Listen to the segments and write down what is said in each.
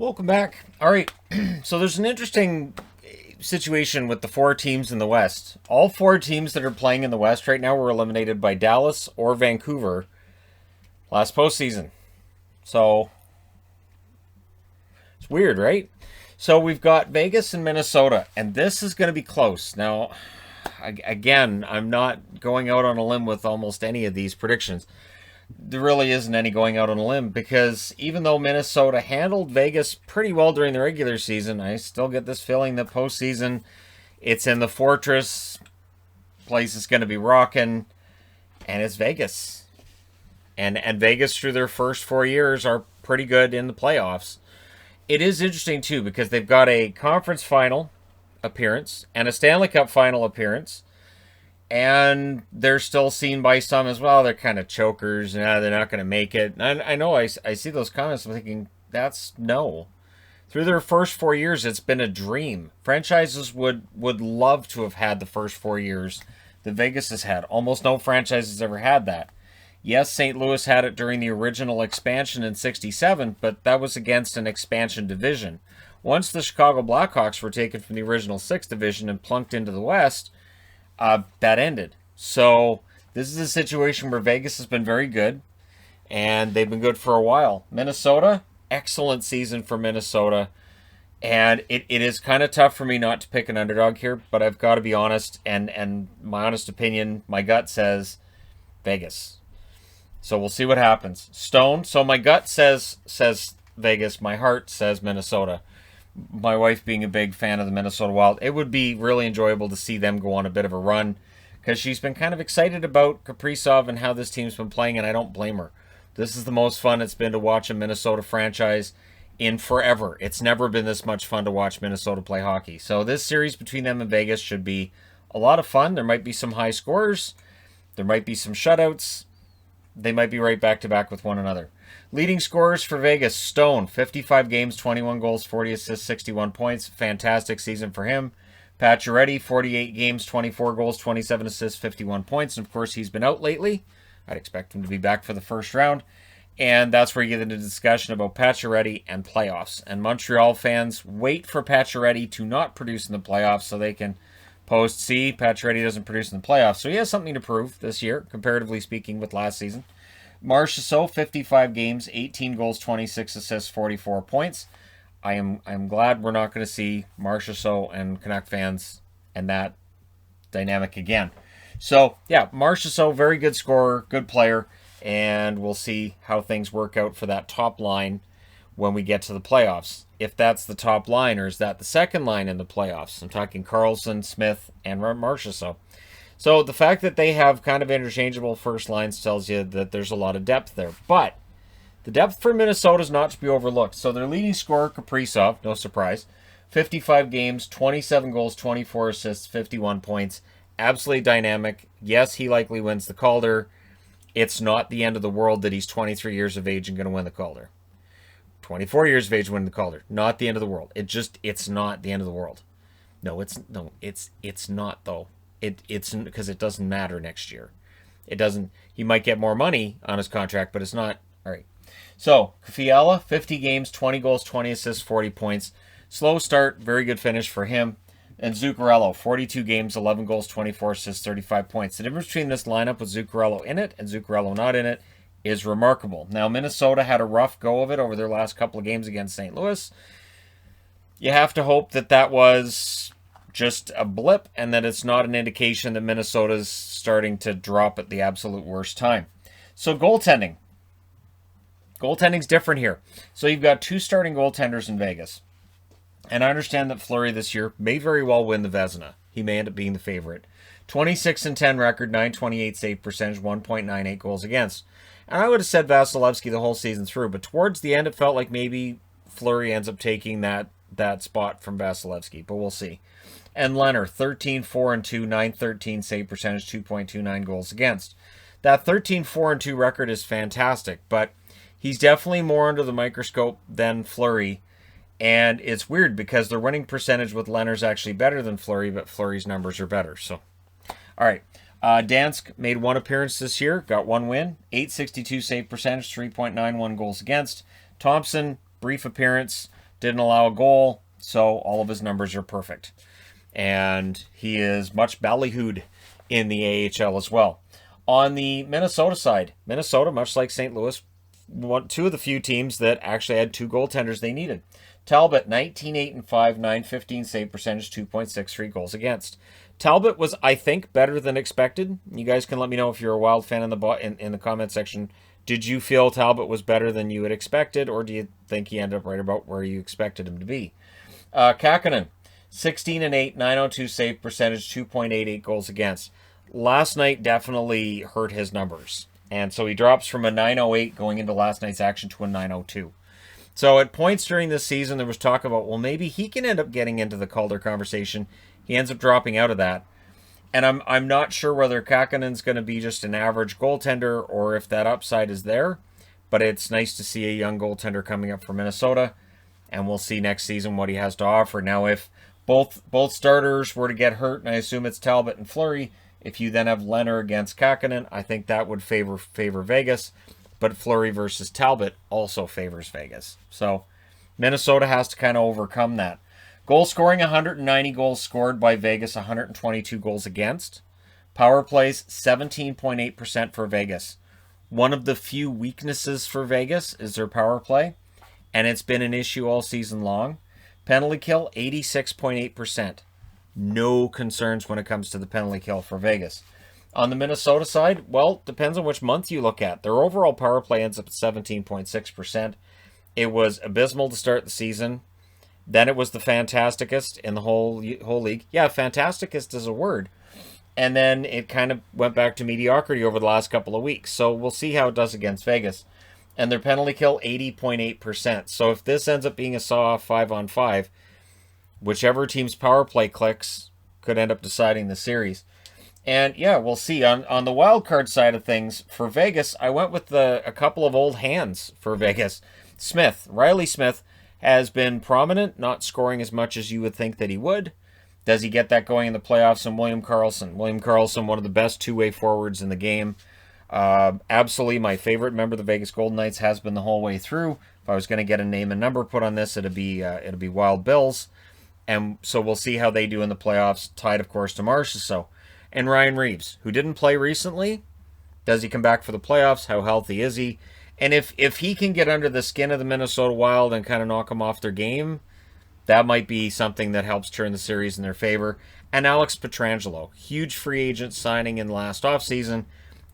Welcome back. All right, so there's an interesting situation with the four teams in the West. All four teams that are playing in the West right now were eliminated by Dallas or Vancouver last postseason. So it's weird, right? So we've got Vegas and Minnesota, and this is going to be close. Now, again, I'm not going out on a limb with almost any of these predictions. There really isn't any going out on a limb because even though Minnesota handled Vegas pretty well during the regular season, I still get this feeling that postseason, it's in the Fortress, place is going to be rocking, and it's Vegas. And Vegas through their first 4 years are pretty good in the playoffs. It is interesting too because they've got a conference final appearance and a Stanley Cup final appearance. And they're still seen by some as well. They're kind of chokers. They're not going to make it. And I know I see those comments. I'm thinking, that's no. Through their first 4 years, it's been a dream. Franchises would love to have had the first 4 years that Vegas has had. Almost no franchise has ever had that. Yes, St. Louis had it during the original expansion in '67, but that was against an expansion division. Once the Chicago Blackhawks were taken from the original 6th division and plunked into the West, that ended. So this is a situation where Vegas has been very good, and they've been good for a while. Minnesota, excellent season for Minnesota, and it is kind of tough for me not to pick an underdog here, but I've got to be honest, and my honest opinion, my gut says Vegas. So we'll see what happens. Stone. So my gut says Vegas. My heart says Minnesota. My wife being a big fan of the Minnesota Wild, it would be really enjoyable to see them go on a bit of a run because she's been kind of excited about Kaprizov and how this team's been playing, and I don't blame her. This is the most fun it's been to watch a Minnesota franchise in forever. It's never been this much fun to watch Minnesota play hockey. So this series between them and Vegas should be a lot of fun. There might be some high scores. There might be some shutouts. They might be right back to back with one another. Leading scorers for Vegas, Stone, 55 games, 21 goals, 40 assists, 61 points. Fantastic season for him. Pacioretty, 48 games, 24 goals, 27 assists, 51 points. And of course, he's been out lately. I'd expect him to be back for the first round. And that's where you get into discussion about Pacioretty and playoffs. And Montreal fans wait for Pacioretty to not produce in the playoffs so they can post, see, Pacioretty doesn't produce in the playoffs. So he has something to prove this year, comparatively speaking, with last season. Marchessault, 55 games, 18 goals, 26 assists, 44 points. I'm glad we're not going to see Marchessault and Canuck fans and that dynamic again. So, yeah, Marchessault, very good scorer, good player, and we'll see how things work out for that top line when we get to the playoffs. If that's the top line, or is that the second line in the playoffs? I'm talking Carlson, Smith, and Marchessault. So the fact that they have kind of interchangeable first lines tells you that there's a lot of depth there. But the depth for Minnesota is not to be overlooked. So their leading scorer, Kaprizov, no surprise, 55 games, 27 goals, 24 assists, 51 points. Absolutely dynamic. Yes, he likely wins the Calder. It's not the end of the world that he's 23 years of age and going to win the Calder. 24 years of age winning the Calder. Not the end of the world. It's not the end of the world. It's not though. It's because it doesn't matter next year. It doesn't. He might get more money on his contract, but it's not. All right. So Fiala, 50 games, 20 goals, 20 assists, 40 points. Slow start, very good finish for him. And Zuccarello, 42 games, 11 goals, 24 assists, 35 points. The difference between this lineup with Zuccarello in it and Zuccarello not in it is remarkable. Now, Minnesota had a rough go of it over their last couple of games against St. Louis. You have to hope that was just a blip and that it's not an indication that Minnesota's starting to drop at the absolute worst time. So goaltending. Goaltending's different here. So you've got two starting goaltenders in Vegas. And I understand that Fleury this year may very well win the Vezina. He may end up being the favorite. 26-10 record, 928 save percentage, 1.98 goals against. And I would have said Vasilevsky the whole season through, but towards the end it felt like maybe Fleury ends up taking that spot from Vasilevsky, but we'll see. And Leonard, 13-4-2, 913 save percentage, 2.29 goals against. That 13-4-2 record is fantastic, but he's definitely more under the microscope than Fleury. And it's weird because their winning percentage with Leonard's actually better than Fleury, but Fleury's numbers are better. So, all right. Dansk made one appearance this year, got one win, 862 save percentage, 3.91 goals against. Thompson, brief appearance, didn't allow a goal, so all of his numbers are perfect. And he is much ballyhooed in the AHL as well. On the Minnesota side, Minnesota, much like St. Louis, two of the few teams that actually had two goaltenders they needed. Talbot, 19-8-5, 915 save percentage, 2.63 goals against. Talbot was, I think, better than expected. You guys can let me know if you're a Wild fan in the comment section. Did you feel Talbot was better than you had expected, or do you think he ended up right about where you expected him to be? Kakkonen, 16-8, 902 save percentage, 2.88 goals against. Last night definitely hurt his numbers. And so he drops from a 908 going into last night's action to a 902. So at points during this season, there was talk about, well, maybe he can end up getting into the Calder conversation. He ends up dropping out of that. And I'm not sure whether Kakkonen's going to be just an average goaltender or if that upside is there. But it's nice to see a young goaltender coming up for Minnesota. And we'll see next season what he has to offer. Now, if both starters were to get hurt, and I assume it's Talbot and Fleury, if you then have Leonard against Kakkonen, I think that would favor Vegas. But Fleury versus Talbot also favors Vegas. So Minnesota has to kind of overcome that. Goal scoring, 190 goals scored by Vegas, 122 goals against. Power plays, 17.8% for Vegas. One of the few weaknesses for Vegas is their power play, and it's been an issue all season long. Penalty kill, 86.8%. No concerns when it comes to the penalty kill for Vegas. On the Minnesota side, well, depends on which month you look at. Their overall power play ends up at 17.6%. It was abysmal to start the season. Then it was the fantasticest in the whole league. Yeah, fantasticest is a word. And then it kind of went back to mediocrity over the last couple of weeks. So we'll see how it does against Vegas. And their penalty kill, 80.8%. So if this ends up being a saw-off 5-on-5, whichever team's power play clicks could end up deciding the series. And yeah, we'll see. On the wild card side of things, for Vegas, I went with a couple of old hands for Vegas. Riley Smith has been prominent, not scoring as much as you would think that he would. Does he get that going in the playoffs? And William Karlsson, one of the best two-way forwards in the game. Absolutely my favorite member of the Vegas Golden Knights has been the whole way through. If I was going to get a name and number put on this, it'd be Wild Bills. And so we'll see how they do in the playoffs, tied, of course, to Marchessault. And Ryan Reeves, who didn't play recently. Does he come back for the playoffs? How healthy is he? And if he can get under the skin of the Minnesota Wild and kind of knock them off their game, that might be something that helps turn the series in their favor. And Alex Pietrangelo, huge free agent signing in last offseason,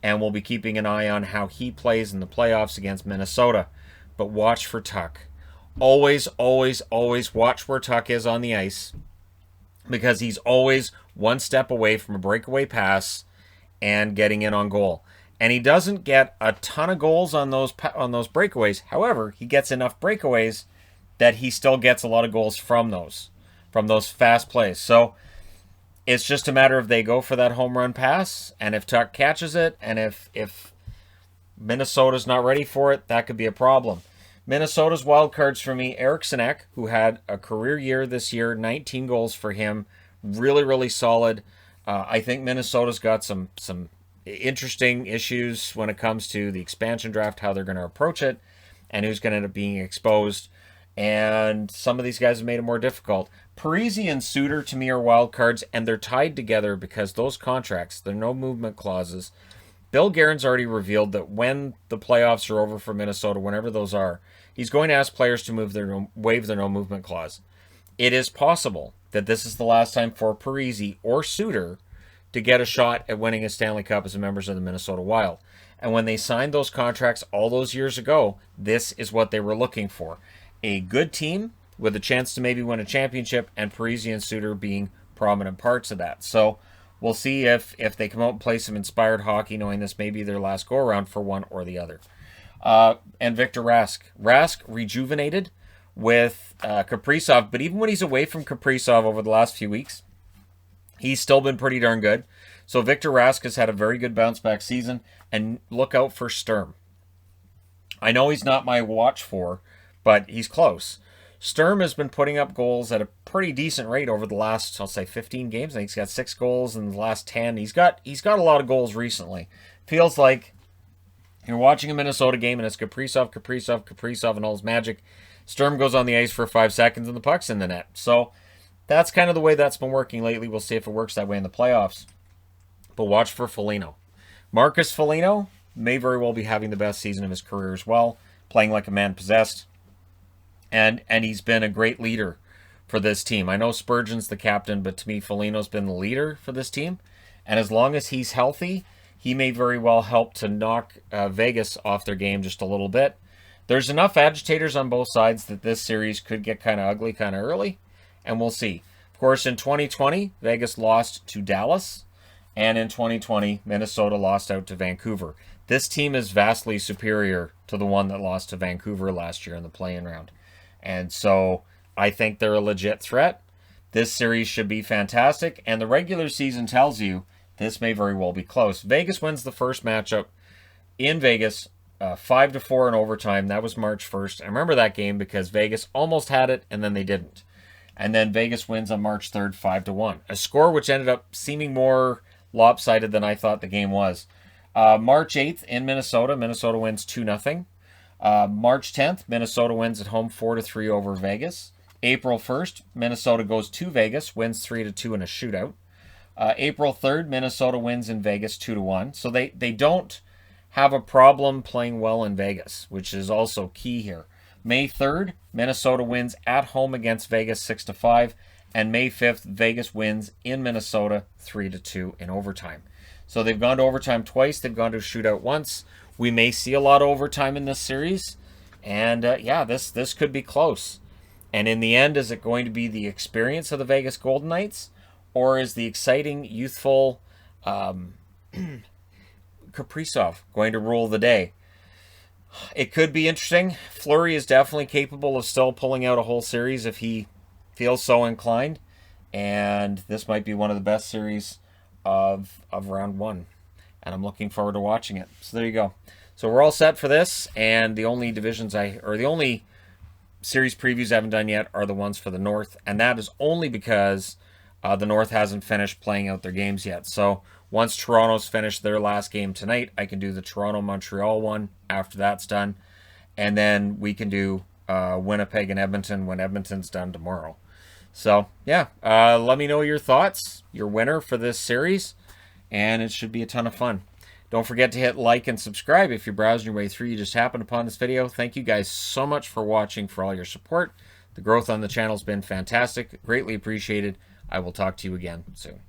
and we'll be keeping an eye on how he plays in the playoffs against Minnesota. But watch for Tuck. Always, always, always watch where Tuck is on the ice, because he's always one step away from a breakaway pass and getting in on goal. And he doesn't get a ton of goals on those breakaways. However, he gets enough breakaways that he still gets a lot of goals from those fast plays. So it's just a matter of they go for that home run pass, and if Tuck catches it, and if Minnesota's not ready for it, that could be a problem. Minnesota's wild cards for me, Eriksson Ek, who had a career year this year, 19 goals for him, really, really solid. I think Minnesota's got some interesting issues when it comes to the expansion draft, how they're going to approach it, and who's going to end up being exposed. And some of these guys have made it more difficult. Parise and Suter, to me, are wild cards, and they're tied together because those contracts, there are no movement clauses. Bill Guerin's already revealed that when the playoffs are over for Minnesota, whenever those are, he's going to ask players to waive their no movement clause. It is possible that this is the last time for Parise or Suter to get a shot at winning a Stanley Cup as members of the Minnesota Wild. And when they signed those contracts all those years ago, this is what they were looking for. A good team with a chance to maybe win a championship, and Parise and Suter being prominent parts of that. So we'll see if they come out and play some inspired hockey, knowing this may be their last go-around for one or the other. And Victor Rask. Rask rejuvenated with Kaprizov, but even when he's away from Kaprizov over the last few weeks, he's still been pretty darn good. So Victor Rask has had a very good bounce-back season, and look out for Sturm. I know he's not my watch for, but he's close. Sturm has been putting up goals at a pretty decent rate over the last, I'll say, 15 games. I think he's got 6 goals in the last 10. He's got a lot of goals recently. Feels like you're watching a Minnesota game and it's Kaprizov, and all his magic. Sturm goes on the ice for 5 seconds and the puck's in the net. So that's kind of the way that's been working lately. We'll see if it works that way in the playoffs. But watch for Foligno. Marcus Foligno may very well be having the best season of his career as well, playing like a man possessed. And he's been a great leader for this team. I know Spurgeon's the captain, but to me, Foligno's been the leader for this team. And as long as he's healthy, he may very well help to knock Vegas off their game just a little bit. There's enough agitators on both sides that this series could get kind of ugly kind of early, and we'll see. Of course, in 2020, Vegas lost to Dallas, and in 2020, Minnesota lost out to Vancouver. This team is vastly superior to the one that lost to Vancouver last year in the play-in round. And so I think they're a legit threat. This series should be fantastic, and the regular season tells you this may very well be close. Vegas wins the first matchup in Vegas, 5-4 in overtime. That was March 1st. I remember that game because Vegas almost had it, and then they didn't. And then Vegas wins on March 3rd, 5-1. A score which ended up seeming more lopsided than I thought the game was. March 8th in Minnesota, Minnesota wins 2-0. March 10th, Minnesota wins at home 4-3 over Vegas. April 1st, Minnesota goes to Vegas, wins 3-2 in a shootout. April 3rd, Minnesota wins in Vegas 2-1. So they don't have a problem playing well in Vegas, which is also key here. May 3rd, Minnesota wins at home against Vegas 6-5. And May 5th, Vegas wins in Minnesota 3-2 in overtime. So they've gone to overtime twice. They've gone to a shootout once. We may see a lot of overtime in this series. And yeah, this could be close. And in the end, is it going to be the experience of the Vegas Golden Knights? Or is the exciting, youthful Kaprizov going to rule the day? It could be interesting. Fleury is definitely capable of still pulling out a whole series if he feels so inclined. And this might be one of the best series of round one. And I'm looking forward to watching it. So there you go. So we're all set for this. And the only the only series previews I haven't done yet are the ones for the North. And that is only because the North hasn't finished playing out their games yet. So once Toronto's finished their last game tonight, I can do the Toronto-Montreal one after that's done. And then we can do Winnipeg and Edmonton when Edmonton's done tomorrow. So, yeah, let me know your thoughts, your winner for this series, and it should be a ton of fun. Don't forget to hit like and subscribe if you're browsing your way through. You just happened upon this video. Thank you guys so much for watching, for all your support. The growth on the channel has been fantastic. Greatly appreciated. I will talk to you again soon.